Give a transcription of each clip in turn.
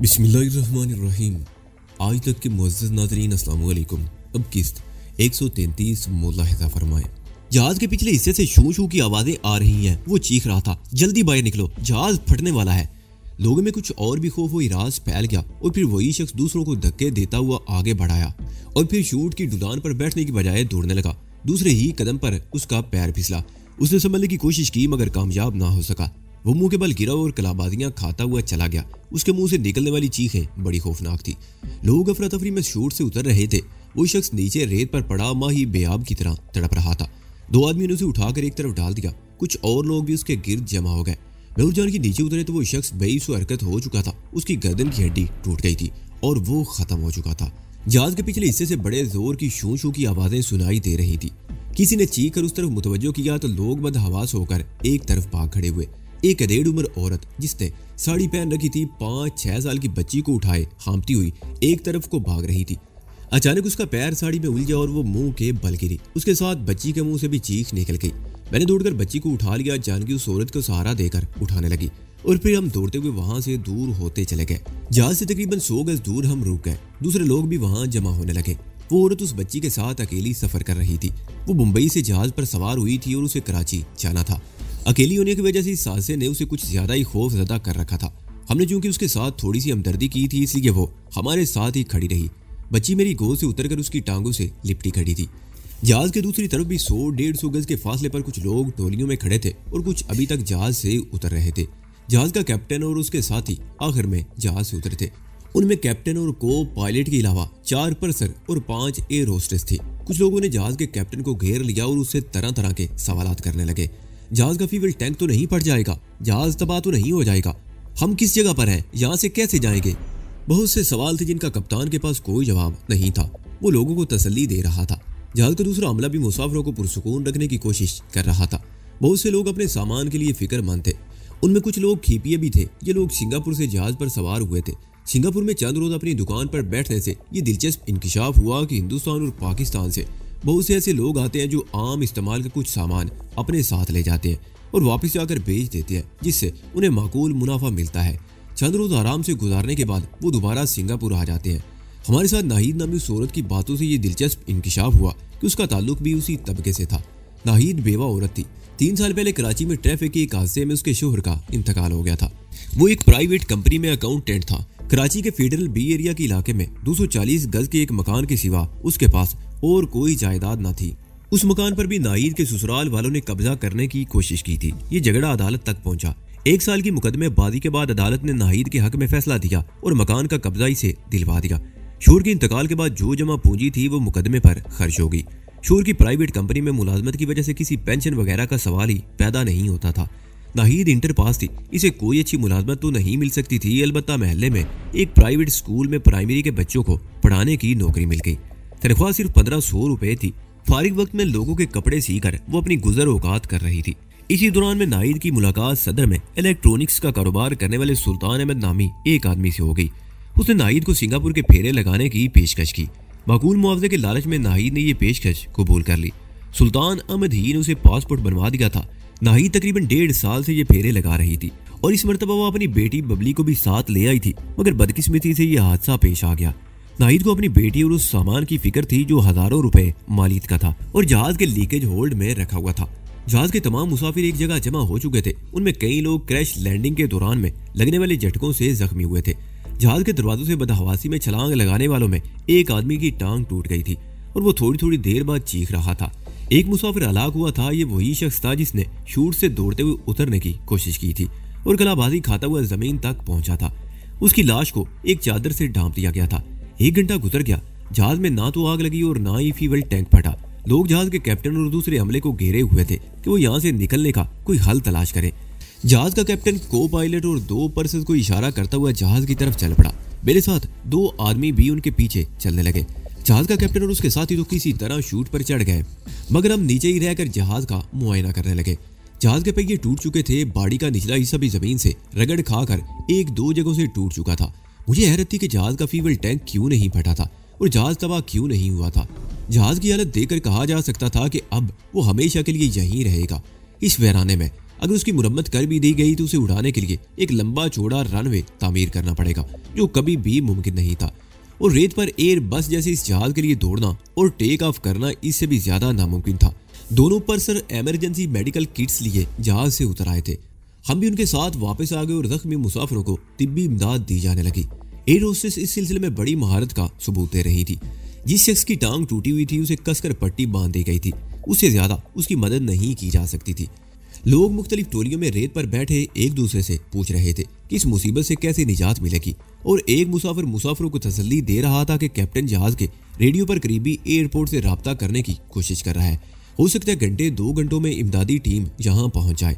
बिस्मिल्लाहिर्रहमानिर्रहीम। आज तक के मुअज़्ज़ज़ नाज़रीन अस्सलाम वालेकुम। अब किस्त 133 मुलाहिज़ा फरमाएं। जहाज के पिछले हिस्से से शू शू की आवाजें आ रही हैं। वो चीख रहा था, जल्दी बाहर निकलो, जहाज फटने वाला है। लोगों में कुछ और भी खौफ व इराज फैल गया और फिर वही शख्स दूसरों को धक्के देता हुआ आगे बढ़ाया और फिर शूट की ढुलान पर बैठने की बजाय दौड़ने लगा। दूसरे ही कदम पर उसका पैर फिसला। उसने संभलने की कोशिश की मगर कामयाब ना हो सका। वो मुंह के बल गिरा और कलाबाजियां खाता हुआ चला गया। उसके मुंह से निकलने वाली चीखें बड़ी खौफनाक थी। लोग अफरा तफरी में शूट से उतर रहे थे। वो शख्स नीचे रेत पर पड़ा माही बेआब की तरह तड़प रहा था। दो आदमी ने उसे उठाकर एक तरफ डाल दिया। कुछ और लोग भी उसके गिर्द जमा हो गए। महूरजान के नीचे उतरे तो वो शख्स बेइसो हरकत हो चुका था। उसकी गर्दन की हड्डी टूट गई थी और वो खत्म हो चुका था। जहाज के पिछले हिस्से से बड़े जोर की शू शू की आवाजें सुनाई दे रही थी। किसी ने चीख कर उस तरफ मुतवज्जो किया तो लोग बदहवास होकर एक तरफ भाग खड़े हुए। एक अधेड़ उम्र औरत जिसने साड़ी पहन रखी थी 5-6 साल की बच्ची को उठाए हाँफती हुई एक तरफ को भाग रही थी। अचानक उसका पैर साड़ी में उलझा और वो मुंह के बल गिरी। उसके साथ बच्ची के मुंह से भी चीख निकल गई। मैंने दौड़कर बच्ची को उठा लिया। जानकी उस औरत को सहारा देकर उठाने लगी और फिर हम दौड़ते हुए वहां से दूर होते चले गए। जहाज से तकरीबन 100 गज दूर हम रुक गए। दूसरे लोग भी वहां जमा होने लगे। वो औरत उस बच्ची के साथ अकेली सफर कर रही थी। वो मुंबई से जहाज पर सवार हुई थी और उसे कराची जाना था। अकेली होने की वजह से इस हादसे ने उसे कुछ ज्यादा ही खौफ ज़दा कर रखा था। हमने चूंकि उसके साथ थोड़ी सी हमदर्दी की थी इसलिए वो हमारे साथ ही खड़ी रही। बच्ची मेरी गोद से उतरकर उसकी टांगों से लिपटी खड़ी थी। जहाज के दूसरी तरफ भी 100-150 गज के फासले पर कुछ लोग टोलियों में खड़े थे और कुछ अभी तक जहाज से उतर रहे थे। जहाज का कैप्टन और उसके साथी आखिर में जहाज से उतरे थे। उनमें कैप्टन और को पायलट के अलावा 4 परसर और 5 एयर होस्टेस थे। कुछ लोगों ने जहाज के कैप्टन को घेर लिया और उससे तरह तरह के सवालात करने लगे। जहाज का फ्यूल टैंक तो नहीं फट जाएगा? जहाज तबाह तो नहीं हो जाएगा? हम किस जगह पर हैं? यहाँ से कैसे जाएंगे? बहुत से सवाल थे जिनका कप्तान के पास कोई जवाब नहीं था। वो लोगों को तसल्ली दे रहा था। जहाज का दूसरा अमला भी मुसाफिरों को पुरसुकून रखने की कोशिश कर रहा था। बहुत से लोग अपने सामान के लिए फिक्रमंद थे। उनमें कुछ लोग खीपिये भी थे। ये लोग सिंगापुर से जहाज पर सवार हुए थे। सिंगापुर में चंद रोज अपनी दुकान पर बैठने से ये दिलचस्प इंकिशाफ हुआ कि हिंदुस्तान और पाकिस्तान से बहुत से ऐसे लोग आते हैं जो आम इस्तेमाल के कुछ सामान अपने साथ ले जाते हैं और वापस जाकर बेच देते हैं, जिससे उन्हें माकूल मुनाफा मिलता है। चंद रोज आराम से गुजारने के बाद वो दोबारा सिंगापुर आ जाते हैं। हमारे साथ नाहिद नामी उस औरत की बातों से ये दिलचस्प इंकिशाफ हुआ कि उसका ताल्लुक भी उसी तबके से था। नाहिद बेवा औरत थी। 3 साल पहले कराची में ट्रैफिक के एक हादसे में उसके शोहर का इंतकाल हो गया था। वो एक प्राइवेट कंपनी में अकाउंटेंट था। कराची के फेडरल बी एरिया के इलाके में 240 गज के एक मकान के सिवा उसके पास और कोई जायदाद न थी। उस मकान पर भी नाहिद के ससुराल वालों ने कब्जा करने की कोशिश की थी। ये झगड़ा अदालत तक पहुंचा। 1 साल की मुकदमेबाजी के बाद अदालत ने नाहिद के हक में फैसला दिया और मकान का कब्जा इसे दिलवा दिया। शोहर के इंतकाल के बाद जो जमा पूंजी थी वो मुकदमे पर खर्च हो गई। शोहर की प्राइवेट कंपनी में मुलाजमत की वजह से किसी पेंशन वगैरह का सवाल ही पैदा नहीं होता था। नाहिद इंटर पास थी। इसे कोई अच्छी मुलाजमत तो नहीं मिल सकती थी। अलबत्ता महल्ले में एक प्राइवेट स्कूल में प्राइमरी के बच्चों को पढ़ाने की नौकरी मिल गई। तनख्वाह सिर्फ 1500 रुपए थी। फारिग वक्त में लोगों के कपड़े सीकर वो अपनी गुजर औकात कर रही थी। इसी दौरान में नाहिद की मुलाकात सदर में इलेक्ट्रॉनिक्स का कारोबार करने वाले सुल्तान अहमद नामी एक आदमी से हो गई। उसने नाहिद को सिंगापुर के फेरे लगाने की पेशकश की। माकूल मुआवजे के लालच में नाहिद ने यह पेशकश कबूल कर ली। सुल्तान अहमद ही ने उसे पासपोर्ट बनवा दिया था। नाहिद तकरीबन 1.5 साल से ये फेरे लगा रही थी और इस मरतबा वो अपनी बेटी बबली को भी साथ ले आई थी, मगर बदकिस्मती से यह हादसा पेश आ गया। नाहिद को अपनी बेटी और उस सामान की फिक्र थी जो हजारों रुपए मालियत का था और जहाज के लीकेज होल्ड में रखा हुआ था। जहाज के तमाम मुसाफिर एक जगह जमा हो चुके थे। उनमें कई लोग क्रैश लैंडिंग के दौरान में लगने वाले झटकों से जख्मी हुए थे। जहाज के दरवाजों से बदहवासी में छलांग लगाने वालों में एक आदमी की टांग टूट गई थी और वो थोड़ी थोड़ी देर बाद चीख रहा था। एक मुसाफिर हलाक हुआ था। ये वही शख्स था जिसने शूट से दौड़ते हुए उतरने की कोशिश की थी और कलाबाजी खाता हुआ जमीन तक पहुंचा था। उसकी लाश को एक चादर से ढांप दिया गया था। 1 घंटा गुजर गया। जहाज में ना तो आग लगी और ना ही फ्यूल टैंक फटा। लोग जहाज के कैप्टन और दूसरे अमले को घेरे हुए थे कि वो यहाँ से निकलने का कोई हल तलाश करे। जहाज का कैप्टन को पायलट और 2 पर्सन को इशारा करता हुआ जहाज की तरफ चल पड़ा। मेरे साथ 2 आदमी भी उनके पीछे चलने लगे। जहाज का कैप्टन और उसके साथी तो किसी तरह शूट पर चढ़ गए, मगर हम नीचे ही रहकर जहाज का मुआयना करने लगे। जहाज के पहिए टूट चुके थे। बाड़ी का निचला हिस्सा भी जमीन से रगड़ खाकर 1-2 जगहों से टूट चुका था। मुझे हैरत थी कि जहाज का फ्यूल टैंक क्यों नहीं फटा था और जहाज तबाह क्यों नहीं हुआ था। जहाज की हालत देखकर कहा जा सकता था कि अब वो हमेशा के लिए यहीं रहेगा। इस वीराने में अगर उसकी मुरम्मत कर भी दी गई तो उसे उड़ाने के लिए एक लंबा चौड़ा रनवे तामीर करना पड़ेगा, जो कभी भी मुमकिन नहीं था। और रेत पर एयर बस जैसे इस जहाज के लिए दौड़ना और टेक ऑफ करना इससे भी ज्यादा नामुमकिन था। दोनों पर्सर इमरजेंसी मेडिकल किट्स लिए जहाज से उतर आए थे। हम भी उनके साथ वापस आ गए और जख्मी मुसाफिरों को तिब्बी इमदाद दी जाने लगी। एयर होस्टेस इस सिलसिले में बड़ी महारत का सबूत दे रही थी। जिस शख्स की टांग टूटी हुई थी उसे कसकर पट्टी बांध दी गई थी, उससे ज्यादा उसकी मदद नहीं की जा सकती थी। लोग मुख्तलिफ टोलियों में रेत पर बैठे एक दूसरे से पूछ रहे थे कि इस मुसीबत से कैसे निजात मिलेगी, और एक मुसाफिर मुसाफिरों को तसल्ली दे रहा था कि कैप्टन जहाज के रेडियो पर करीबी एयरपोर्ट से राब्ता करने की कोशिश कर रहा है। हो सकता है घंटे 2 घंटों में इमदादी टीम यहाँ पहुंच जाए।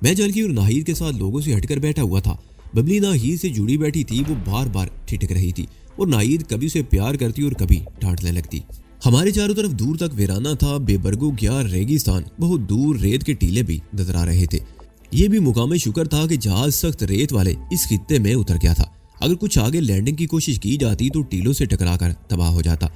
मैं जलकी और नाहिद के साथ लोगों से हटकर बैठा हुआ था। बबली नाहिद से जुड़ी बैठी थी, वो बार बार ठिठक रही थी और नाहिद कभी उसे प्यार करती और कभी डांटने लगती। हमारे चारों तरफ दूर तक वीराना था, बेबरगो गया रेगिस्तान, बहुत दूर रेत के टीले भी नजर आ रहे थे। ये भी मुकाम शुक्र था कि जहाज सख्त रेत वाले इस खित्ते में उतर गया था। अगर कुछ आगे लैंडिंग की कोशिश की जाती तो टीलों से टकराकर तबाह हो जाता।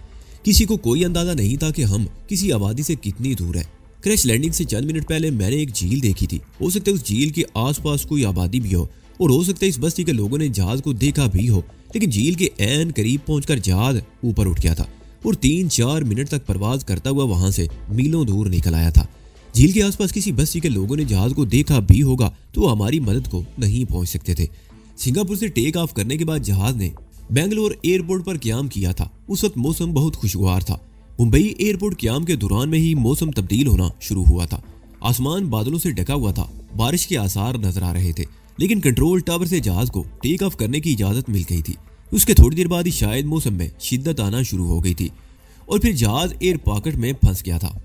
किसी को कोई अंदाजा नहीं था कि हम किसी आबादी से कितनी दूर है। क्रैश लैंडिंग से चंद मिनट पहले मैंने एक झील देखी थी। हो सकता है उस झील के आसपास कोई आबादी भी हो, और हो सकता है इस बस्ती के लोगों ने जहाज को देखा भी हो, लेकिन झील के ऐन करीब पहुंचकर जहाज ऊपर उठ गया था और 3-4 मिनट तक परवाज करता हुआ वहां से मीलों दूर निकल आया था। झील के आसपास किसी बस्ती के लोगों ने जहाज को देखा भी होगा तो हमारी मदद को नहीं पहुंच सकते थे। सिंगापुर से टेक ऑफ करने के बाद जहाज ने बेंगलोर एयरपोर्ट पर क्याम किया था। उस वक्त मौसम बहुत खुशगवार था। मुंबई एयरपोर्ट क्याम के दौरान में ही मौसम तब्दील होना शुरू हुआ था। आसमान बादलों से ढका हुआ था, बारिश के आसार नजर आ रहे थे, लेकिन कंट्रोल टावर से जहाज को टेक ऑफ करने की इजाजत मिल गई थी। उसके थोड़ी देर बाद ही शायद मौसम में शिद्दत आना शुरू हो गई थी और फिर जहाज एयर पॉकेट में फंस गया था।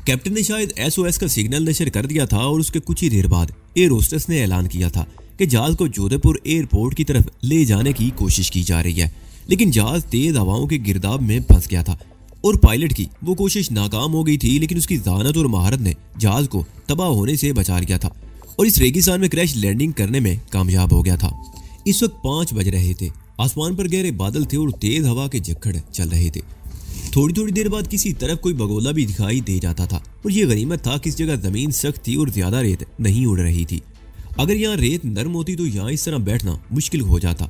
कैप्टन ने शायद SOS का सिग्नल नशर कर दिया था और उसके कुछ ही देर बाद एयर होस्टेस ने ऐलान किया था कि जहाज को जोधपुर एयरपोर्ट की तरफ ले जाने की कोशिश की जा रही है, लेकिन जहाज तेज हवाओं के गिरदाब में फंस गया था और पायलट की वो कोशिश नाकाम हो गई थी, लेकिन उसकी दानत और महारत ने जहाज को तबाह होने से बचा लिया था और इस रेगिस्तान में क्रैश लैंडिंग करने में कामयाब हो गया था। इस वक्त 5 बज रहे थे। आसमान पर गहरे बादल थे और तेज हवा के झक्कड़ चल रहे थे। थोड़ी थोड़ी देर बाद किसी तरफ कोई बगोला भी दिखाई दे जाता था और ये गनीमत था कि इस जगह जमीन सख्त थी और ज्यादा रेत नहीं उड़ रही थी। अगर यहाँ रेत नरम होती तो यहाँ इस तरह बैठना मुश्किल हो जाता।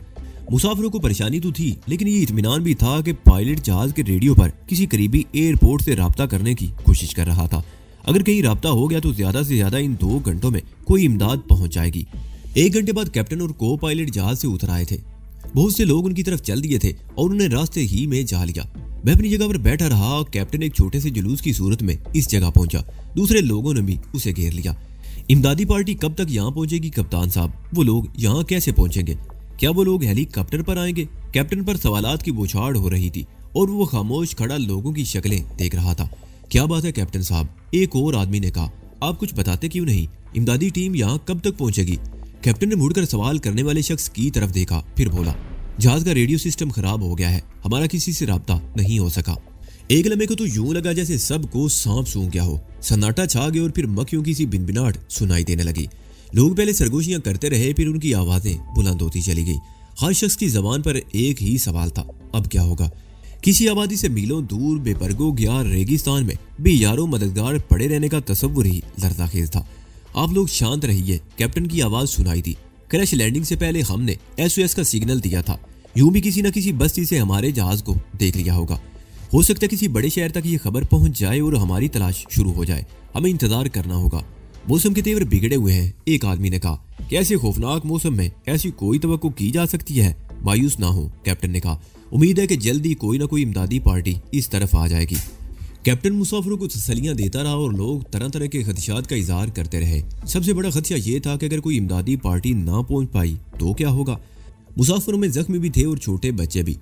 मुसाफिरों को परेशानी तो थी, लेकिन ये इत्मीनान भी था कि पायलट जहाज के रेडियो पर किसी करीबी एयरपोर्ट से राब्ता करने की कोशिश कर रहा था। अगर कहीं राब्ता हो गया तो ज्यादा से ज्यादा इन 2 घंटों में कोई इमदाद पहुंच जाएगी। 1 घंटे बाद कैप्टन और को पायलट जहाज से उतर आए थे। बहुत से लोग उनकी तरफ चल दिए थे और उन्हें रास्ते ही में जा लिया। मैं अपनी जगह पर बैठा रहा। कैप्टन एक छोटे से जुलूस की सूरत में इस जगह पहुंचा। दूसरे लोगों ने भी उसे घेर लिया। इमदादी पार्टी कब तक यहाँ पहुंचेगी कप्तान साहब? वो लोग यहाँ कैसे पहुंचेंगे? क्या वो लोग हेलीकॉप्टर पर आएंगे? कैप्टन पर सवालात की बौछार हो रही थी और वो खामोश खड़ा लोगों की शक्लें देख रहा था। क्या बात है कैप्टन साहब? एक और आदमी ने कहा। आप कुछ बताते क्यों नहीं? इमदादी टीम यहाँ कब तक पहुंचेगी? कैप्टन ने मुड़कर सवाल करने वाले शख्स की तरफ देखा, फिर बोला, जहाज का रेडियो सिस्टम खराब हो गया है, हमारा किसी से राब्ता नहीं हो सका। एक लम्हे को तो यूं लगा जैसे सबको सांप सूंघ गया हो। सन्नाटा छा गया और फिर मक्खियों की सी बिनबिनाट सुनाई देने लगी। लोग पहले सरगोशियां करते रहे, फिर उनकी आवाजें बुलंद होती चली गई। हर शख्स की जबान पर एक ही सवाल था, अब क्या होगा? किसी आबादी से मीलों दूर बेपरगो गया रेगिस्तान में बेयारो मददगार पड़े रहने का तस्वुर ही लर्ज़ाखेज था। आप लोग शांत रहिए, कैप्टन की आवाज सुनाई दी। क्रैश लैंडिंग से पहले हमने SOS का सिग्नल दिया था। यूं भी किसी न किसी बस्ती से हमारे जहाज को देख लिया होगा। हो सकता है किसी बड़े शहर तक ये खबर पहुंच जाए और हमारी तलाश शुरू हो जाए। हमें इंतजार करना होगा। मौसम के तेवर बिगड़े हुए हैं, एक आदमी ने कहा। कैसे खौफनाक मौसम में ऐसी कोई तवक्को की जा सकती है? मायूस ना हो, कैप्टन ने कहा। उम्मीद है कि जल्दी कोई ना कोई इमदादी पार्टी इस तरफ आ जाएगी। कैप्टन मुसाफिरों को तसल्लियां देता रहा और लोग तरह तरह के खदशात का इजहार करते रहे। सबसे बड़ा खदशा ये था कि अगर कोई इमदादी पार्टी ना पहुंच पाई तो क्या होगा? मुसाफिरों में जख्मी भी थे और छोटे बच्चे भी।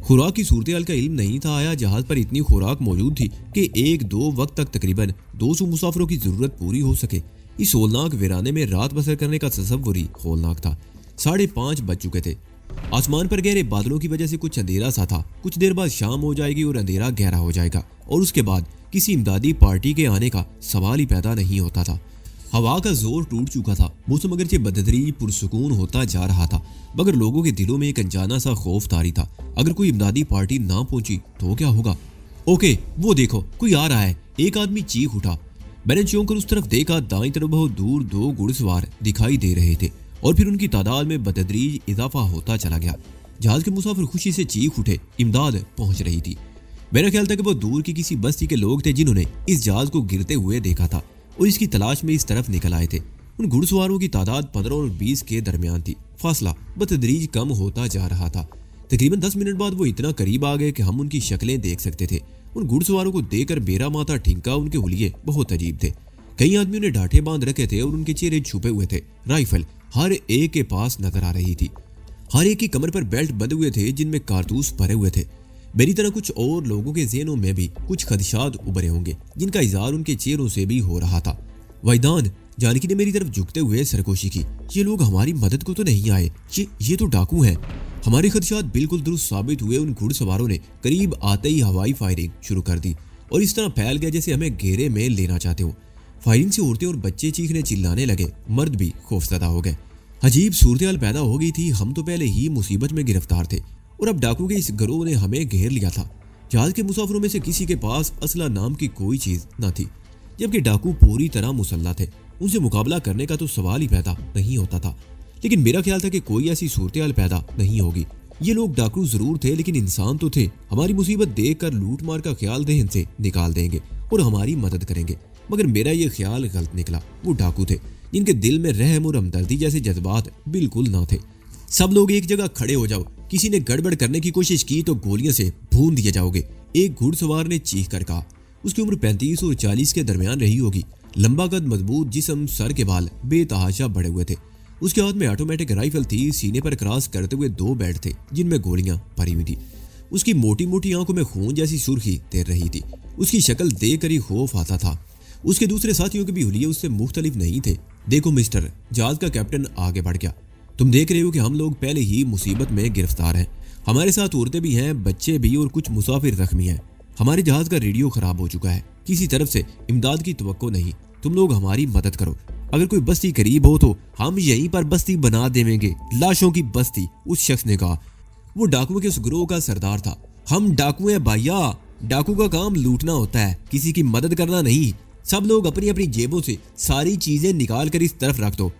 खुराक की सूरत हाल का इल्म नहीं था। आया जहाज पर इतनी खुराक मौजूद थी कि 1-2 वक्त तक तकरीबन 200 मुसाफिरों की जरूरत पूरी हो सके। इस होलनाक वीराने में रात बसर करने का तसव्वुर ही होलनाक था। 5:30 बज चुके थे। आसमान पर गहरे बादलों की वजह से कुछ अंधेरा सा था। कुछ देर बाद शाम हो जाएगी और अंधेरा गहरा हो जाएगा और उसके बाद किसी इमदादी पार्टी के आने का सवाल ही पैदा नहीं होता था। हवा का जोर टूट चुका था। मौसम अगरचे बदतरीन पुरसुकून होता जा रहा था, मगर लोगों के दिलों में एक अनजाना सा खौफ तारी था। अगर कोई इमदादी पार्टी ना पहुंची तो क्या होगा? ओके, वो देखो कोई आ रहा है, एक आदमी चीख उठा। मैंने चौंक कर उस तरफ देखा। दाईं तरफ बहुत दूर 2 घुड़सवार दिखाई दे रहे थे और फिर उनकी तादाद में बतदरीज इजाफा होता चला गया। जहाज के मुसाफिर खुशी से चीख उठे। इमदाद पहुंच रही थी। मेरा ख्याल था कि वो दूर की किसी बस्ती के लोग थे जिन्होंने इस जहाज को गिरते हुए देखा था और इसकी तलाश में इस तरफ निकल आए थे। उन घुड़सवारों की तादाद 15 और 20 के दरमियान थी। फासला बतदरीज कम होता जा रहा था। तकरीबन 10 मिनट बाद वो इतना करीब आ गए कि हम उनकी शक्लें देख सकते थे। उन घुड़सवारों को देखकर मेरा माथा ठिंका। उनके हुलिये बहुत अजीब थे। कई आदमियों ने डांठे बांध रखे थे और उनके चेहरे छुपे हुए थे। राइफल हर एक के पास नजर आ रही थी। हर एक की कमर पर बेल्ट बंधे हुए थे जिनमें कारतूस भरे हुए थे। मेरी तरह कुछ और लोगों के ज़हनों में भी कुछ खदशात उभरे होंगे जिनका इज़हार उनके चेहरों से भी हो रहा था। वैदान, जानकी ने मेरी तरफ झुकते हुए सरगोशी की। ये लोग हमारी मदद को तो नहीं आए। ये तो डाकू हैं। हमारे खदशात बिल्कुल दुरुस्त साबित हुए। उन घुड़सवारों ने करीब आते ही हवाई फायरिंग शुरू कर दी और इस तरह फैल गया जैसे हमें घेरे में लेना चाहते हो। फायरिंग से औरतें और बच्चे चीखने चिल्लाने लगे। मर्द भी खौफजदा हो गए। अजीब सूरत पैदा हो गई थी। हम तो पहले ही मुसीबत में गिरफ्तार थे और अब डाकू के इस गिरोह ने हमें घेर लिया था। जहाज के मुसाफिरों में से किसी के पास असला नाम की कोई चीज न थी, जबकि डाकू पूरी तरह मुसल्ला थे। उनसे मुकाबला करने का तो सवाल ही पैदा नहीं होता था। लेकिन मेरा ख्याल था कि कोई ऐसी सूरत पैदा नहीं होगी। ये लोग डाकू जरूर थे लेकिन इंसान तो थे। हमारी मुसीबत देखकर लूट मार का ख्याल देहन से निकाल देंगे और हमारी मदद करेंगे। मगर मेरा ये ख्याल गलत निकला। वो डाकू थे जिनके दिल में रहम और हमदर्दी जैसे जज्बात बिल्कुल ना थे। सब लोग एक जगह खड़े हो जाओ। किसी ने गड़बड़ करने की कोशिश की तो गोलियों से भून दिए जाओगे, एक घुड़सवार ने चीख कर कहा। उसकी उम्र 35 और 40 के दरमियान रही होगी। लंबा कद, मजबूत जिस्म, सर के बाल बेतहाशा बढ़े हुए थे। उसके हाथ में ऑटोमेटिक राइफल थी। सीने पर क्रॉस करते हुए 2 बेल्ट थे जिनमें गोलियां भरी हुई थी। उसकी मोटी मोटी आंखों में खून जैसी सुर्खी तैर रही थी। उसकी शक्ल देख कर ही खौफ आता था। उसके दूसरे साथियों के भी हुलिये उससे मुख्तलिफ नहीं थे। देखो मिस्टर, जहाज का कैप्टन आगे बढ़ गया, तुम देख रहे हो कि हम लोग पहले ही मुसीबत में गिरफ्तार हैं। हमारे साथ औरतें भी हैं, बच्चे भी और कुछ मुसाफिर जख्मी हैं। हमारे जहाज का रेडियो खराब हो चुका है। किसी तरफ से इमदाद की तवक्को नहीं। तुम लोग हमारी मदद करो। अगर कोई बस्ती करीब हो तो हम यहीं पर बस्ती बना देंगे। लाशों की बस्ती, उस शख्स ने कहा। वो डाकुओं के उस गिरोह का सरदार था। हम डाकू हैं भैया। डाकू का काम लूटना होता है, किसी की मदद करना नहीं। सब लोग अपनी अपनी जेबों से सारी चीजें निकाल कर इस तरफ रख दो।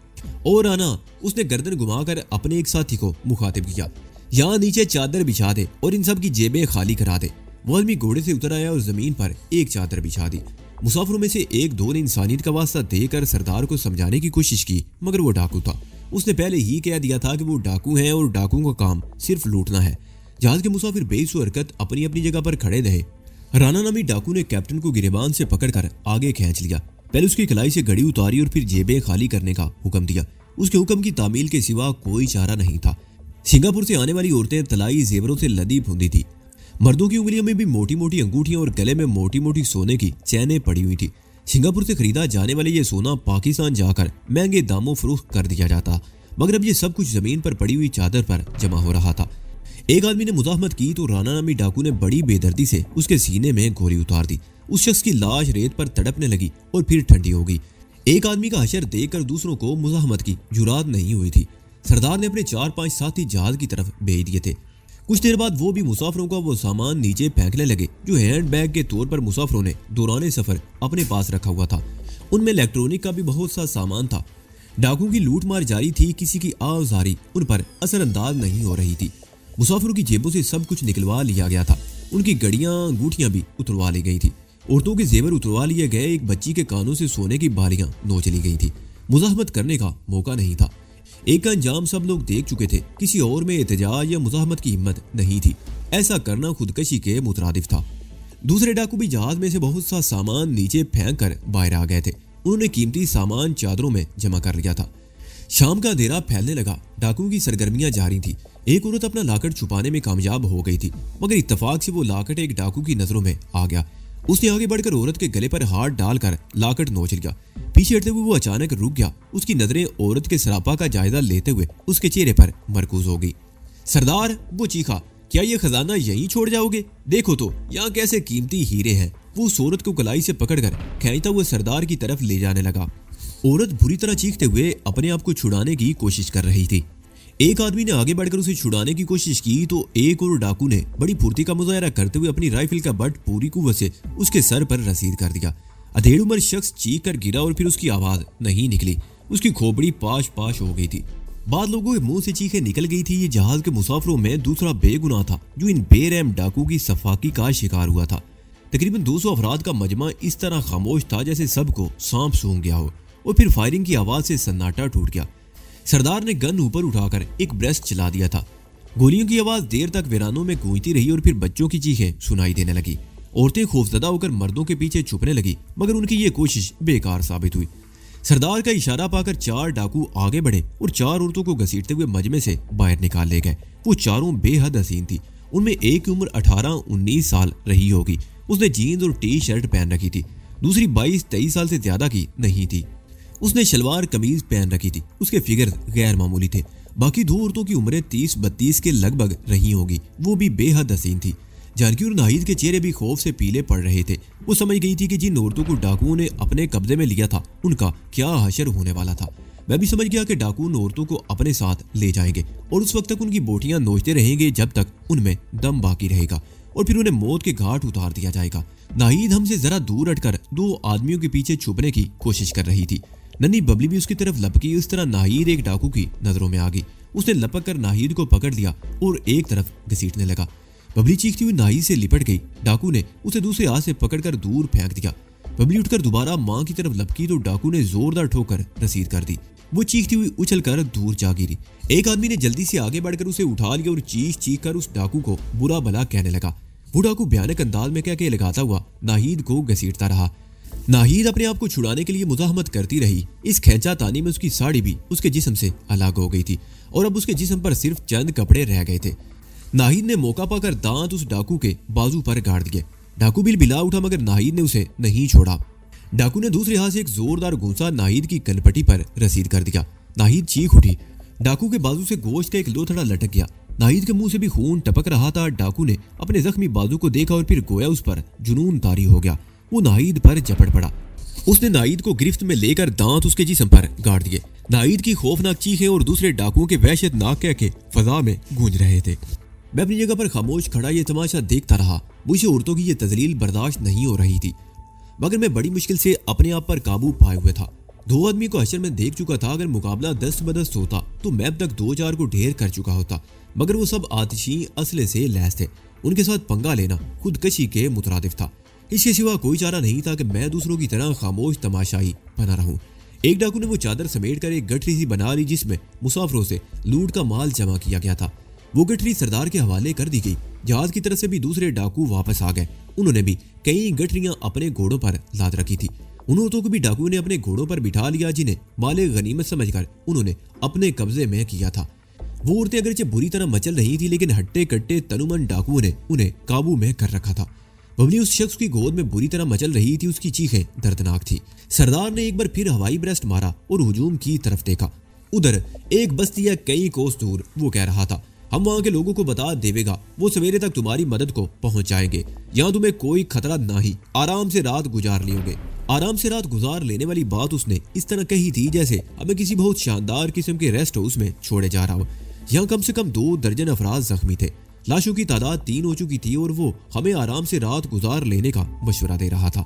और आना, उसने गर्दन घुमाकर अपने एक साथी को मुखातिब किया, यहाँ नीचे चादर बिछा दे और इन सब की जेबें खाली करा दे। वो आदमी घोड़े से उतर आया और जमीन पर एक चादर बिछा दी। मुसाफिरों में से 1-2 ने इंसानियत का वास्ता देकर सरदार को समझाने की कोशिश की, मगर वो डाकू था। उसने पहले ही कह दिया था कि वो डाकू हैं और डाकुओं का काम सिर्फ लूटना है। जहाज के मुसाफिर बेसु हरकत अपनी अपनी जगह पर खड़े रहे। राना नामी डाकू ने कैप्टन को गिरेबान से पकड़कर आगे खींच लिया। पहले उसकी कलाई से घड़ी उतारी और फिर जेबें खाली करने का हुक्म दिया। उसके हुक्म की तामील के सिवा कोई चारा नहीं था। सिंगापुर से आने वाली औरतें तलाई जेवरों से लदी फुंदी थी। मर्दों की उंगलियों में भी मोटी मोटी अंगूठियां और गले में मोटी मोटी सोने की चैनें पड़ी हुई थी। सिंगापुर से खरीदा जाने वाले ये सोना पाकिस्तान जाकर महंगे दामों फरोख्त कर दिया जाता, मगर अब ये सब कुछ जमीन पर पड़ी हुई चादर पर जमा हो रहा था। एक आदमी ने मुजाहमत की तो राना नामी डाकू ने बड़ी बेदर्दी से उसके सीने में गोली उतार दी। उस शख्स की लाश रेत पर तड़पने लगी और फिर ठंडी हो गई। एक आदमी का हशर देखकर दूसरों को मुजाहमत की जुरात नहीं हुई थी। सरदार ने अपने 4-5 साथी जहाज की तरफ भेज दिए थे। कुछ देर बाद वो भी मुसाफिरों का वो सामान नीचे फेंकने लगे जो हैंड बैग के तौर पर मुसाफिरों ने दौरान सफर अपने पास रखा हुआ था। उनमें इलेक्ट्रॉनिक का भी बहुत सा सामान था। डाकुओं की लूट मार जारी थी। किसी की आवाजारी उन पर असरअंदाज नहीं हो रही थी। मुसाफिरों की जेबों से सब कुछ निकलवा लिया गया था। उनकी घड़ियां, अंगूठियां भी उतरवा ली गई थी। औरतों के जेवर उतरवा लिए गए। एक बच्ची के कानों से सोने की बालियां नोच ली गई थी। मुजाहमत करने का मौका नहीं था। एक का अंजाम सब लोग देख चुके थे। किसी और में एहतजाज या मुजाहमत की हिम्मत नहीं थी। ऐसा करना खुदकशी के मुतरादिफ था। दूसरे डाकू भी जहाज में से बहुत सा सामान नीचे फेंक कर बाहर आ गए थे। उन्होंने कीमती सामान चादरों में जमा कर लिया था। शाम का अंधेरा फैलने लगा। डाकुओं की सरगर्मियां जारी थी। एक औरत अपना लाकट छुपाने में कामयाब हो गई थी, मगर इत्तेफाक से वो लाकट एक डाकू की नजरों में आ गया। उसने आगे बढ़कर औरत के गले पर हाथ डालकर लाकट नोच लिया। पीछे हटते हुए वो अचानक रुक गया। उसकी नजरें औरत के सरापा का जायजा लेते हुए उसके चेहरे पर मरकूज हो गई। सरदार, वो चीखा, क्या ये खजाना यहीं छोड़ जाओगे? देखो तो यहाँ कैसे कीमती हीरे हैं। वो उस औरत को कलाई से पकड़कर खींचता हुआ सरदार की तरफ ले जाने लगा। औरत बुरी तरह चीखते हुए अपने आप को छुड़ाने की कोशिश कर रही थी। एक आदमी ने आगे बढ़कर उसे छुड़ाने की कोशिश की तो एक और डाकू ने बड़ी फुर्ती का मुजाहरा करते हुए अपनी राइफल का बट पूरी कुव्वत से उसके सर पर रसीद कर दिया। अधेड़ उम्र शख्स चीख कर गिरा और फिर उसकी आवाज नहीं निकली। उसकी खोपड़ी पाश पाश हो गई थी। बाद लोगों के मुंह से चीखें निकल गई थी। ये जहाज के मुसाफिरों में दूसरा बेगुनाह था जो इन बेरहम डाकू की सफाकी का शिकार हुआ था। तकरीबन 200 अफराद का मजमा इस तरह खामोश था जैसे सबको सांप सूंघ गया हो, और फिर फायरिंग की आवाज से सन्नाटा टूट गया। सरदार ने गन ऊपर उठाकर एक ब्रेस्ट चला दिया था। गोलियों की आवाज देर तक वीरानों में गूंजती रही और फिर बच्चों की चीखें सुनाई देने लगी। औरतें खौफजदा होकर मर्दों के पीछे छुपने लगी, मगर उनकी ये कोशिश बेकार साबित हुई। सरदार का इशारा पाकर 4 डाकू आगे बढ़े और 4 औरतों को घसीटते हुए मजमे से बाहर निकाल ले गए। वो चारों बेहद हसीन थी। उनमें एक की उम्र 18-19 साल रही होगी। उसने जीन्स और टी शर्ट पहन रखी थी। दूसरी 22-23 साल से ज्यादा की नहीं थी। उसने शलवार कमीज पहन रखी थी। उसके फिगर गैर मामूली थे। बाकी 2 औरतों की उम्रें 30-32 के लगभग रही होगी। वो भी बेहद हसीन थी। जानकी और नाहिद के चेहरे भी खौफ से पीले पड़ रहे थे। वो समझ गई थी कि जिन औरतों को डाकुओं ने अपने कब्जे में लिया था उनका क्या हशर होने वाला था। मैं भी समझ गया कि डाकू उन औरतों को अपने साथ ले जाएंगे और उस वक्त तक उनकी बोटियां नोचते रहेंगे जब तक उनमें दम बाकी रहेगा, और फिर उन्हें मौत के घाट उतार दिया जाएगा। नाहिद हमसे जरा दूर हटकर 2 आदमियों के पीछे छुपने की कोशिश कर रही थी। नन्ही बबली भी उसकी तरफ लपकी। इस तरह नाहिद एक डाकू की नजरों में आ गई। उसने लपक कर नाहिद को पकड़ लिया और एक तरफ घसीटने लगा। बबली चीखती हुई नाहिद से लिपट गई। डाकू ने उसे दूसरे हाथ से पकड़कर दूर फेंक दिया। बबली उठकर दोबारा मां की तरफ लपकी तो डाकू ने जोरदार ठोकर रसीद कर दी। वो चीखती हुई उछलकर दूर जा गिरी। एक आदमी ने जल्दी से आगे बढ़कर उसे उठा लिया और चीख कर उस डाकू को बुरा भला कहने लगा। वो डाकू भयानक अंदाज में क्या लगाता हुआ नाहिद को घसीटता रहा। नाहिद अपने आप को छुड़ाने के लिए मुजाहमत करती रही। इस खैंचा तानी में उसकी साड़ी भी उसके जिस्म से अलग हो गई थी और अब उसके जिस्म पर सिर्फ चंद कपड़े रह गए थे। नाहिद ने मौका पाकर दांत उस डाकू के बाजू पर गाड़ दिए। डाकू बिलबिला उठा मगर नाहिद ने उसे नहीं छोड़ा। डाकू ने दूसरे हाथ से एक जोरदार घूंसा नाहिद की कनपटी पर रसीद कर दिया। नाहिद चीख उठी। डाकू के बाजू से गोश्त का एक लोथड़ा लटक गया। नाहिद के मुंह से भी खून टपक रहा था। डाकू ने अपने जख्मी बाजू को देखा और फिर गोया उस पर जुनून तारी हो गया। वो नाहिद पर झपट पड़ा। उसने नाहिद को गिरफ्त में लेकर दांत उसके जिस्म पर गाड़ दिए। नाहिद की खौफनाक चीखें और दूसरे डाकुओं के वहशतनाक कहके फजा में गूंज रहे थे। मैं अपनी जगह पर खामोश खड़ा ये तमाशा देखता रहा। मुझे औरतों की ये तजलील बर्दाश्त नहीं हो रही थी, मगर मैं बड़ी मुश्किल से अपने आप पर काबू पाए हुए था। 2 आदमी को हशर में देख चुका था। अगर मुकाबला 10-10 होता तो मैं अब तक 2-4 को ढेर कर चुका होता, मगर वो सब आतिशी असले से लैस थे। उनके साथ पंगा लेना खुदकशी के मुतरादिफ था। इसके सिवा कोई चारा नहीं था कि मैं दूसरों की तरह खामोश तमाशाई बना रहूं। एक डाकू ने वो चादर समेट कर एक गठरी सी बना ली जिसमें मुसाफिरों से लूट का माल जमा किया गया था। वो गठरी सरदार के हवाले कर दी गई। जहाज की तरफ से भी दूसरे डाकू वापस आ गए। उन्होंने भी कई गठरियां अपने घोड़ों पर लाद रखी थी। उन औरतों को भी डाकू ने अपने घोड़ों पर बिठा लिया जिन्हें माले गनीमत समझकर उन्होंने अपने कब्जे में किया था। वो औरतें अगरचे बुरी तरह मचल रही थी, लेकिन हट्टे कट्टे तनुमन डाकुओं ने उन्हें काबू में कर रखा था। बबली उस शख्स की गोद में बुरी तरह मचल रही थी। उसकी चीखें दर्दनाक थी। सरदार ने एक बार फिर हवाई ब्रेस्ट मारा और हुजूम की तरफ देखा। उधर एक बस्ती या कई कोस दूर वो कह रहा था, हम वहां के लोगों को बता देवेगा, वो सवेरे तक तुम्हारी मदद को पहुंच जाएंगे। यहाँ तुम्हें कोई खतरा नहीं, आराम से रात गुजार लियोगे। आराम से रात गुजार लेने वाली बात उसने इस तरह कही थी जैसे हमें किसी बहुत शानदार किस्म के रेस्ट हाउस में छोड़े जा रहा हो। यहाँ कम से कम 2 दर्जन अफराद जख्मी थे। लाशों की तादाद 3 हो चुकी थी और वो हमें आराम से रात गुजार लेने का मशवरा दे रहा था।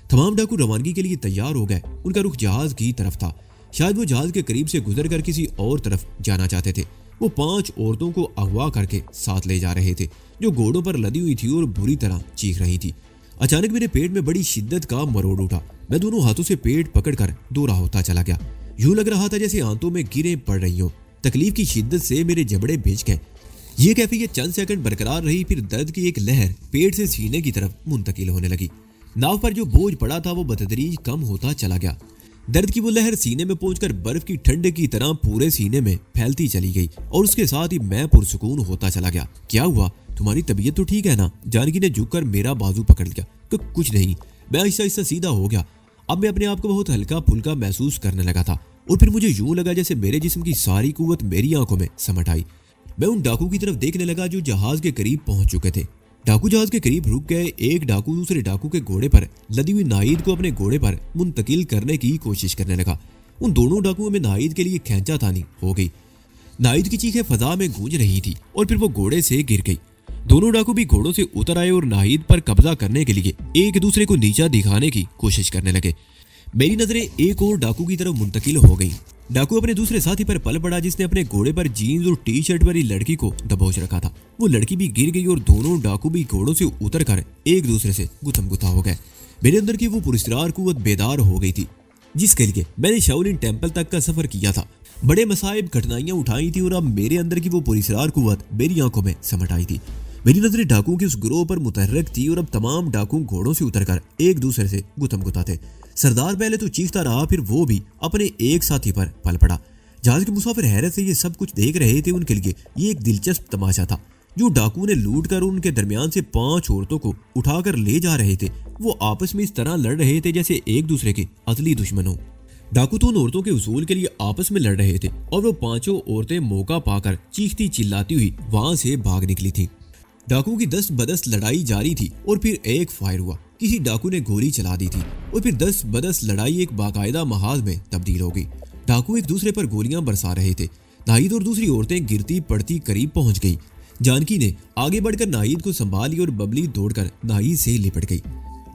तमाम डाकू रवानगी के लिए तैयार हो गए। उनका रुख जहाज की तरफ था। शायद वो जहाज के करीब से गुजर कर किसी और तरफ जाना चाहते थे। वो 5 औरतों को अगवा करके साथ ले जा रहे थे जो घोड़ों पर लदी हुई थी और बुरी तरह चीख रही थी। अचानक मेरे पेट में बड़ी शिद्दत का मरोड़ उठा। मैं दोनों हाथों से पेट पकड़कर दौरा होता चला गया। यूं लग रहा था जैसे आंतों में गिरें पड़ रही हो। तकलीफ की शिद्दत से मेरे जबड़े भिज गए। ये कैफियत चंद सेकंड बरकरार रही, फिर दर्द की एक लहर पेट से सीने की तरफ मुंतकिल होने लगी। नाव पर जो बोझ पड़ा था वो बतदरीज कम होता चला गया। दर्द की वो लहर सीने में पहुंचकर बर्फ की ठंड की तरह पूरे सीने में फैलती चली गई और उसके साथ ही मैं पुरसुकून होता चला गया। क्या हुआ? तुम्हारी तबीयत तो ठीक है ना? जानकी ने झुककर मेरा बाजू पकड़ लिया। कुछ नहीं। मैं आहिस्ता आहिस्ता सीधा हो गया। अब मैं अपने आप को बहुत हल्का फुल्का महसूस करने लगा था और फिर मुझे यूं लगा जैसे मेरे जिस्म की सारी कुव्वत मेरी आंखों में समट आई। मैं उन डाकू की तरफ देखने लगा जो जहाज के करीब पहुंच चुके थे। डाकू जहाज के करीब रुक गए। एक डाकू दूसरे डाकू के घोड़े पर लदी हुई नाहिद को अपने घोड़े पर मुंतकिल करने की कोशिश करने लगा। उन दोनों डाकुओं में नाहिद के लिए खैंचा तानी हो गई। नाहिद की चीखें फजा में गूंज रही थी और फिर वो घोड़े से गिर गई। दोनों डाकू भी घोड़ों से उतर आए और नाहिद पर कब्जा करने के लिए एक दूसरे को नीचा दिखाने की कोशिश करने लगे। मेरी नजरें एक और डाकू की तरफ मुंतकिल हो गई। डाकू अपने दूसरे साथी पर पल पड़ा जिसने अपने घोड़े पर जीन्स और टी शर्ट वाली लड़की को दबोच रखा था। वो लड़की भी गिर गई और दोनों डाकू भी घोड़ों से उतरकर एक दूसरे से गुथम गुथा हो गए। मेरे अंदर की वो पुरस्कार कुव्वत बेदार हो गई थी जिसके लिए मैंने शाओलिन टेंपल तक का सफर किया था। बड़े मसाइब घटनाएं उठाई थी और अब मेरे अंदर की वो पुरस्कार कुव्वत मेरी आंखों में समट आई थी। मेरी नजरें डाकुओं के उस ग्रोह पर मुतहर्रिक थी और अब तमाम डाकू घोड़ों से उतरकर एक दूसरे से गुथम गुथा थे। सरदार पहले तो चीखता रहा, फिर वो भी अपने एक साथी पर पल पड़ा। जहाज के मुसाफिर हैरत से ये सब कुछ देख रहे थे। उनके लिए ये एक दिलचस्प तमाशा था। जो डाकू ने लूट कर उनके दरमियान से 5 औरतों को उठाकर ले जा रहे थे वो आपस में इस तरह लड़ रहे थे जैसे एक दूसरे के असली दुश्मन हो। डाकू तो उन औरतों के उसूल के लिए आपस में लड़ रहे थे और वो 5 औरतें मौका पाकर चीखती चिल्लाती हुई वहां से भाग निकली थी। डाकू की 10 बदस लड़ाई जारी थी और फिर एक फायर हुआ। किसी डाकू ने गोली चला दी थी और फिर 10 बदस लड़ाई एक बाकायदा महाज में तब्दील हो गई। डाकू एक दूसरे पर गोलियां बरसा रहे थे। नाहिद और दूसरी औरतें गिरती पड़ती करीब पहुंच गई। जानकी ने आगे बढ़कर नाहिद को संभाली और बबली दौड़कर नाहिद से लिपट गई।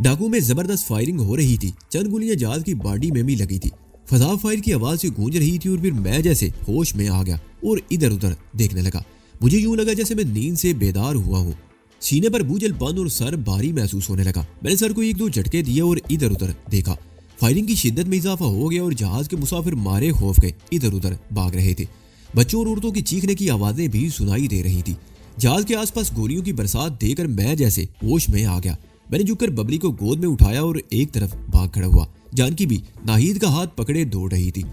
डाकू में जबरदस्त फायरिंग हो रही थी। चंद गोलियां जहाज की बॉडी में भी लगी थी। फजा फायर की आवाज से गूंज रही थी और फिर मैं जैसे होश में आ गया और इधर उधर देखने लगा। मुझे यूं लगा जैसे मैं नींद से बेदार हुआ हूँ। सीने पर बोझलपन और सर भारी महसूस होने लगा। मैंने सर को 1-2 झटके दिए और इधर उधर देखा। फायरिंग की शिद्दत में इजाफा हो गया और जहाज के मुसाफिर मारे खौफ के इधर उधर भाग रहे थे। बच्चों और औरतों की चीखने की आवाजें भी सुनाई दे रही थी। जहाज के आसपास गोलियों की बरसात देकर मैं जैसे होश में आ गया। मैंने झुककर बबली को गोद में उठाया और एक तरफ भाग खड़ा हुआ। जानकी भी नाहिद का हाथ पकड़े दौड़ रही थी।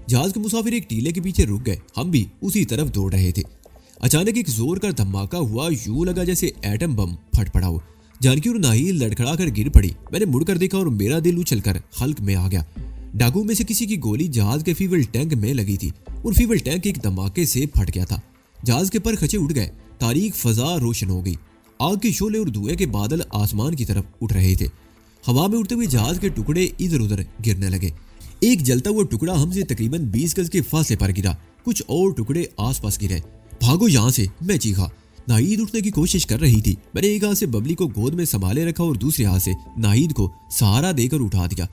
जहाज के मुसाफिर एक टीले के पीछे रुक गए। हम भी उसी तरफ दौड़ रहे थे। अचानक एक जोर का धमाका हुआ। यूं लगा जैसे एटम बम फट पड़ा हो। जानकी और नाहिद लड़खड़ा कर गिर पड़ी। मैंने मुड़कर देखा और मेरा दिल उछलकर हल्क में आ गया। डाकू में से किसी की गोली जहाज के फ्यूल टैंक में लगी थी और फ्यूल टैंक एक धमाके से फट गया था। जहाज के पर खचे उड़ गए। तारीख फजा रोशन हो गई। आग के शोले और धुएं के बादल आसमान की तरफ उठ रहे थे। हवा में उड़ते हुए जहाज के टुकड़े इधर उधर गिरने लगे। एक जलता हुआ टुकड़ा हमसे तकरीबन 20 गज के फासले पर गिरा। कुछ और टुकड़े आसपास गिरे। भागो यहाँ से, मैं चीखा। नाहिद उठने की कोशिश कर रही थी। मैंने एक हाथ से बबली को गोद में संभाले रखा और दूसरे हाथ से नाहिद को सहारा देकर उठा दिया।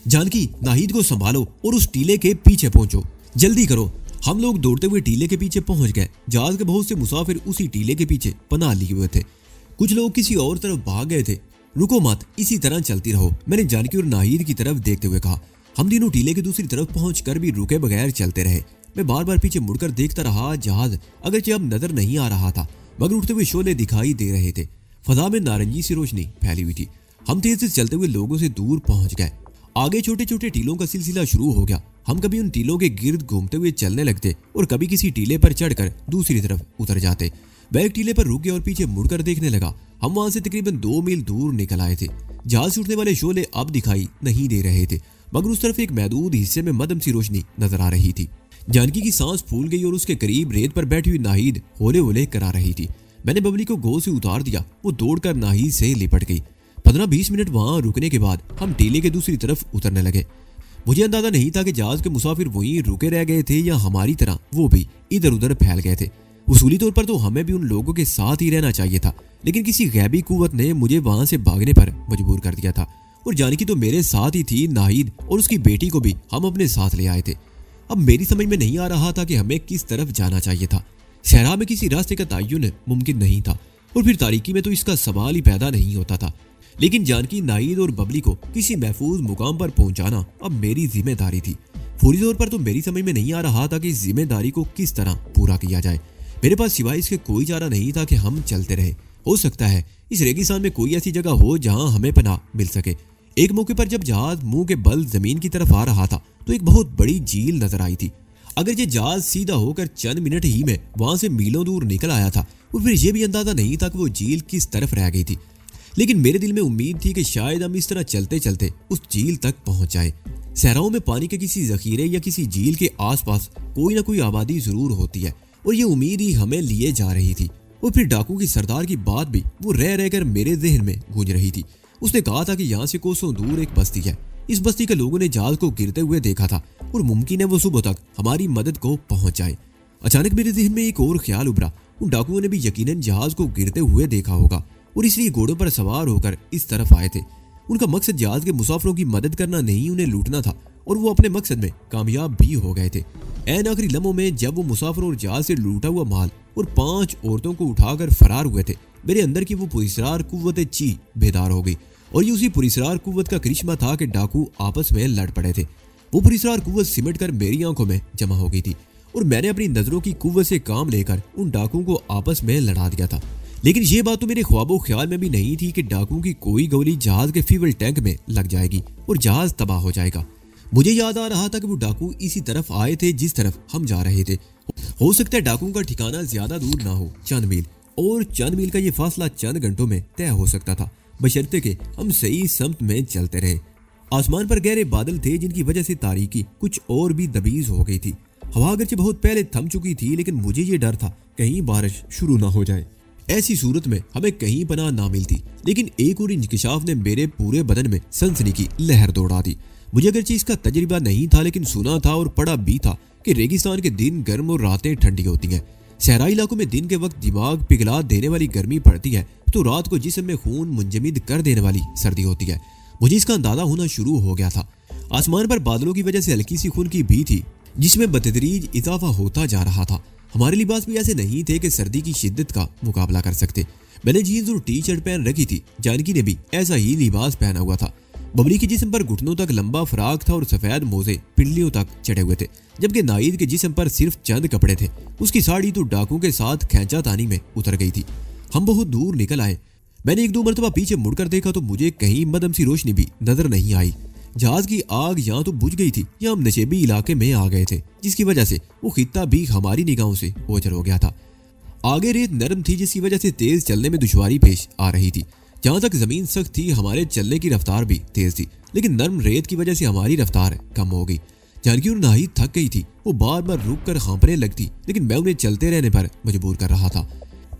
जानकी, नाहिद को संभालो और उस टीले के पीछे पहुंचो, जल्दी करो। हम लोग दौड़ते हुए टीले के पीछे पहुंच गए। जहाज के बहुत से मुसाफिर उसी टीले के पीछे पनाह लिए हुए थे। कुछ लोग किसी और तरफ भाग गए थे। रुको मत, इसी तरह चलती रहो, मैंने जानकी और नाहिद की तरफ देखते हुए कहा। हम तीनों टीले की दूसरी तरफ पहुंचकर भी रुके बगैर चलते रहे। मैं बार बार पीछे मुड़कर देखता रहा। जहाज अगरचे अब नजर नहीं आ रहा था मगर उठते हुए शोले दिखाई दे रहे थे। फजा में नारंगी सी रोशनी फैली हुई थी। हम तेज से चलते हुए लोगों से दूर पहुंच गए। आगे छोटे छोटे टीलों का सिलसिला शुरू हो गया। हम कभी उन टीलों के गिर्द घूमते हुए चलने लगते और कभी किसी टीले पर चढ़कर दूसरी तरफ उतर जाते। वह एक टीले पर रुक गया और पीछे मुड़कर देखने लगा। हम वहां से तकरीबन 2 मील दूर निकल आए थे। जहाज से उठने वाले शोले अब दिखाई नहीं दे रहे थे मगर उस तरफ एक महदूद हिस्से में मध्यम सी रोशनी नजर आ रही थी। जानकी की सांस फूल गई और उसके करीब रेत पर बैठी हुई नाहिद होले होले करा रही थी। मैंने बबली को गोद से उतार दिया। वो दौड़कर नाहिद से लिपट गई। 15-20 मिनट वहां रुकने के बाद हम टीले के दूसरी तरफ उतरने लगे। मुझे अंदाजा नहीं था कि जहाज के मुसाफिर वहीं रुके रह गए थे या हमारी तरह वो भी इधर उधर फैल गए थे। उसूली तौर पर तो हमें भी उन लोगों के साथ ही रहना चाहिए था लेकिन किसी गैबी कुव्वत ने मुझे वहां से भागने पर मजबूर कर दिया था। और जानकी तो मेरे साथ ही थी। नाहिद और उसकी बेटी को भी हम अपने साथ ले आए थे। अब मेरी समझ में नहीं आ रहा था कि हमें किस तरफ जाना चाहिए था। सहरा में किसी रास्ते का तयन मुमकिन नहीं था और फिर तारीकी में तो इसका सवाल ही पैदा नहीं होता था। लेकिन जानकी, नाहिद और बबली को किसी महफूज मुकाम पर पहुंचाना अब मेरी जिम्मेदारी थी। फौरी तौर पर तो मेरी समझ में नहीं आ रहा था कि इस जिम्मेदारी को किस तरह पूरा किया जाए। मेरे पास सिवाय इसके कोई चारा नहीं था कि हम चलते रहे। हो सकता है इस रेगिस्तान में कोई ऐसी जगह हो जहां हमें पनाह मिल सके। एक मौके पर जब जहाज मुंह के बल जमीन की तरफ आ रहा था तो एक बहुत बड़ी झील नजर आई थी। अगर ये जहाज सीधा होकर चंद मिनट ही में वहां से मीलों दूर निकल आया था और फिर यह भी अंदाजा नहीं था कि वो झील किस तरफ रह गई थी। लेकिन मेरे दिल में उम्मीद थी कि शायद हम इस तरह चलते चलते उस झील तक पहुंच जाए। सहराओं में पानी के किसी जखीरे या किसी झील के आसपास कोई ना कोई आबादी जरूर होती है और ये उम्मीद ही हमें लिए जा रही थी। और फिर डाकू की सरदार की बात भी वो रह रहकर मेरे जहन में गूंज रही थी। उसने कहा था कि यहाँ से कोसों दूर एक बस्ती है। इस बस्ती के लोगों ने जहाज को गिरते हुए देखा था और मुमकिन है वो सुबह तक हमारी मदद को पहुंच जाए। अचानक मेरे जहन में एक और ख्याल उभरा। उन डाकुओं ने भी यकीनन जहाज को गिरते हुए देखा होगा और इसलिए घोड़ों पर सवार होकर इस तरफ आए थे। उनका मकसद जहाज के मुसाफिरों की मदद करना नहीं, उन्हें लूटना था और वो अपने मकसद में कामयाब भी हो गए थे। ऐन आखिरी लम्हों में जब वो मुसाफिर और जहाज से लूटा हुआ माल और 5 औरतों को उठाकर फरार हुए थे, मेरे अंदर की वो पुरस्रार कुव्वत ची बेदार हो गई। और ये उसी पुरस्रार कुव्वत का करिश्मा था कि डाकू आपस में लड़ पड़े थे। वो पुरस्रार कुव्वत सिमट कर मेरी आंखों में जमा हो गई थी और मैंने अपनी नजरों की कुव्वत से काम लेकर उन डाकुओं को आपस में लड़ा दिया था। लेकिन ये बात तो मेरे ख्वाबो ख्याल में भी नहीं थी कि डाकुओं की कोई गोली जहाज के फ्यूल टैंक में लग जाएगी और जहाज तबाह हो जाएगा। मुझे याद आ रहा था कि वो डाकू इसी तरफ आए थे जिस तरफ हम जा रहे थे। हो सकता है डाकुओं का ठिकाना ज्यादा दूर ना हो, चंद मील, और चंद मील का ये फासला चंद घंटों में तय हो सकता था, बशर्ते के हम सही समत में चलते रहे। आसमान पर गहरे बादल थे जिनकी वजह से तारीकी कुछ और भी दबीज हो गई थी। हवा अगरचे बहुत पहले थम चुकी थी, लेकिन मुझे ये डर था कहीं बारिश शुरू ना हो जाए। ऐसी सूरत में हमें कहीं पनाह ना मिलती। लेकिन एक और इंकशाफ ने मेरे पूरे बदन में सनसनी की लहर दौड़ा दी। मुझे अगरचे इसका तजर्बा नहीं था, लेकिन सुना था और पढ़ा भी था कि रेगिस्तान के दिन गर्म और रातें ठंडी होती हैं। सहराई इलाकों में दिन के वक्त दिमाग पिघला देने वाली गर्मी पड़ती है, तो रात को जिस्म में खून मुंजमिद कर देने वाली सर्दी होती है। मुझे इसका अंदाजा होना शुरू हो गया था। आसमान पर बादलों की वजह से हल्की सी खून की भी थी, जिसमें बतदरीज इजाफा होता जा रहा था। हमारे लिबास भी ऐसे नहीं थे कि सर्दी की शिद्दत का मुकाबला कर सकते। मैंने जीन्स और टी शर्ट पहन रखी थी। जानकी ने भी ऐसा ही लिबास पहना हुआ था। बबली के जिस्म पर घुटनों तक लंबा फ्राक था और सफेद मोजे पिंडलियों तक चढ़े हुए थे, जबकि नाईद के जिस्म पर सिर्फ चंद कपड़े थे। उसकी साड़ी तो डाकुओं के साथ खैंचा तानी में उतर गई थी। हम बहुत दूर निकल आए। मैंने 1-2 मरतबा पीछे मुड़कर देखा तो मुझे कहीं मदम सी रोशनी भी नजर नहीं आई। जहाज की आग यहाँ तो बुझ गई थी या हम नशेबी इलाके में आ गए थे, जिसकी वजह से वो खित्ता भी हमारी निगाहों से ओझल हो गया था। आगे रेत नरम थी, जिसकी वजह से तेज चलने में दुश्वारी पेश आ रही थी। जहां तक जमीन सख्त थी, हमारे चलने की रफ्तार भी तेज थी, लेकिन नरम रेत की वजह से हमारी रफ्तार कम हो गई। जानकी और नाहिद थक गई थी। वो बार बार रुक कर हाँफने लगती, लेकिन मैं उन्हें चलते रहने पर मजबूर कर रहा था।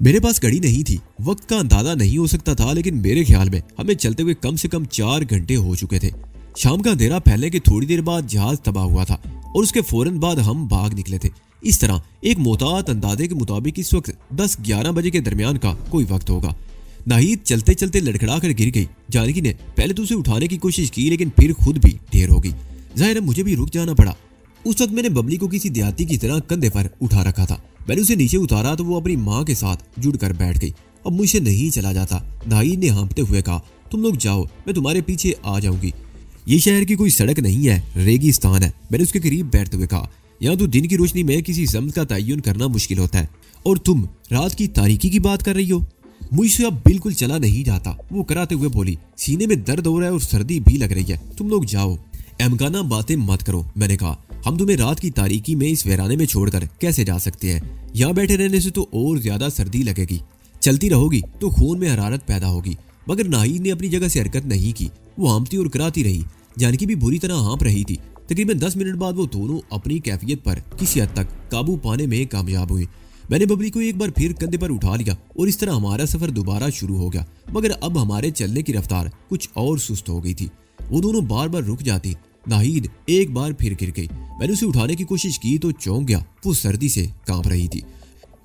मेरे पास घड़ी नहीं थी, वक्त का अंदाजा नहीं हो सकता था, लेकिन मेरे ख्याल में हमें चलते हुए कम से कम 4 घंटे हो चुके थे। शाम का अंधेरा फैलने के थोड़ी देर बाद जहाज तबाह हुआ था और उसके फौरन बाद हम भाग निकले थे। इस तरह एक मोहतात अंदाजे के मुताबिक इस वक्त 10-11 बजे के दरमियान का कोई वक्त होगा। नाहिद चलते चलते लड़खड़ा कर गिर गई। जानकी ने पहले तो उसे उठाने की कोशिश की, लेकिन फिर खुद भी ढेर हो गई। जाहिर है मुझे भी रुक जाना पड़ा। उस वक्त मैंने बबली को किसी देहाती की तरह कंधे पर उठा रखा था। मैंने उसे नीचे उतारा तो वो अपनी माँ के साथ जुड़कर बैठ गई। अब मुझसे नहीं चला जाता। नाहिद ने हाँफते हुए कहा, तुम लोग जाओ, मैं तुम्हारे पीछे आ जाऊंगी। ये शहर की कोई सड़क नहीं है, रेगिस्तान है। मैंने उसके करीब बैठते हुए कहा, यहाँ तो दिन की रोशनी में किसी समत का तयन करना मुश्किल होता है, और तुम रात की तारीकी की बात कर रही हो। मुझसे अब बिल्कुल चला नहीं जाता, वो कराते हुए बोली। सीने में दर्द हो रहा है और सर्दी भी लग रही है, तुम लोग जाओ। अहमकाना बातें मत करो, मैंने कहा। हम तुम्हें रात की तारीकी में इस वीराने में छोड़कर कैसे जा सकते हैं? यहाँ बैठे रहने से तो और ज्यादा सर्दी लगेगी। चलती रहोगी तो खून में हरारत पैदा होगी। मगर नाहिद ने अपनी जगह से हरकत नहीं की। वो हाँफती और कराती रही। जानकी भी बुरी तरह हाँफ रही थी। तकरीबन 10 मिनट बाद वो दोनों अपनी कैफियत पर किसी हद तक काबू पाने में कामयाब हुए। मैंने बबली को एक बार फिर कंधे पर उठा लिया और इस तरह हमारा सफर दोबारा शुरू हो गया। मगर अब हमारे चलने की रफ्तार कुछ और सुस्त हो गई थी। वो दोनों बार बार रुक जाती। नाहिद एक बार फिर गिर गई। मैंने उसे उठाने की कोशिश की तो चौंक गया। वो सर्दी से कांप रही थी।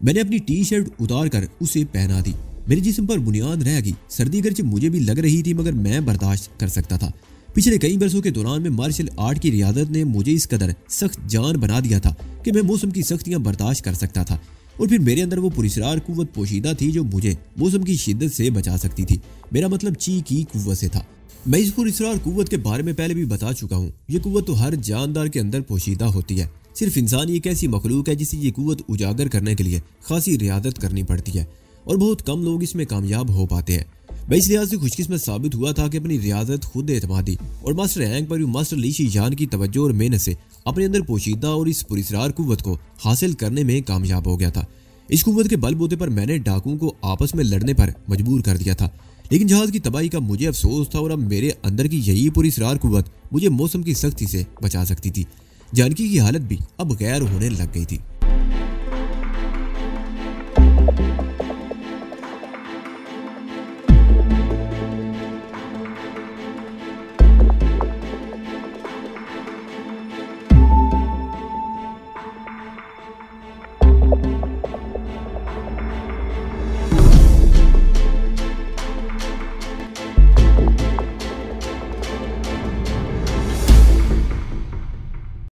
मैंने अपनी टी शर्ट उतार कर उसे पहना दी। मेरे जिस्म पर बुनियाद रह गई। सर्दी अगरचे मुझे भी लग रही थी, मगर मैं बर्दाश्त कर सकता था। पिछले कई बरसों के दौरान में मार्शल आर्ट की रियादत ने मुझे इस कदर सख्त जान बना दिया था कि मैं मौसम की सख्तियां बर्दाश्त कर सकता था। और फिर मेरे अंदर वो पुरस्रार कुव्वत पोशीदा थी जो मुझे मौसम की शिद्दत से बचा सकती थी। मेरा मतलब ची की कुव्वत से था। मैं इस पुरस्रार कुव्वत के बारे में पहले भी बता चुका हूँ। ये कुव्वत तो हर जानदार के अंदर पोशीदा होती है। सिर्फ इंसान एक ऐसी मखलूक है जिसे ये कुव्वत उजागर करने के लिए खासी रियादत करनी पड़ती है, और बहुत कम लोग इसमें कामयाब हो पाते हैं। मैं इस लिहाज से खुशकिस्मत साबित हुआ था कि अपनी रियाजत, खुद एतमादी और मास्टर रैंक पर मास्टर लीशी जान की तवज्जो और मेहनत से अपने अंदर पोशीदा और इस पुरस्रार कुव्वत को हासिल करने में कामयाब हो गया था। इस कुव्वत के बलबूते पर मैंने डाकुओं को आपस में लड़ने पर मजबूर कर दिया था। लेकिन जहाज की तबाही का मुझे अफसोस था, और अब मेरे अंदर की यही पुरस्रार कुव्वत मुझे मौसम की सख्ती से बचा सकती थी। जानकी की हालत भी अब गैर होने लग गई थी।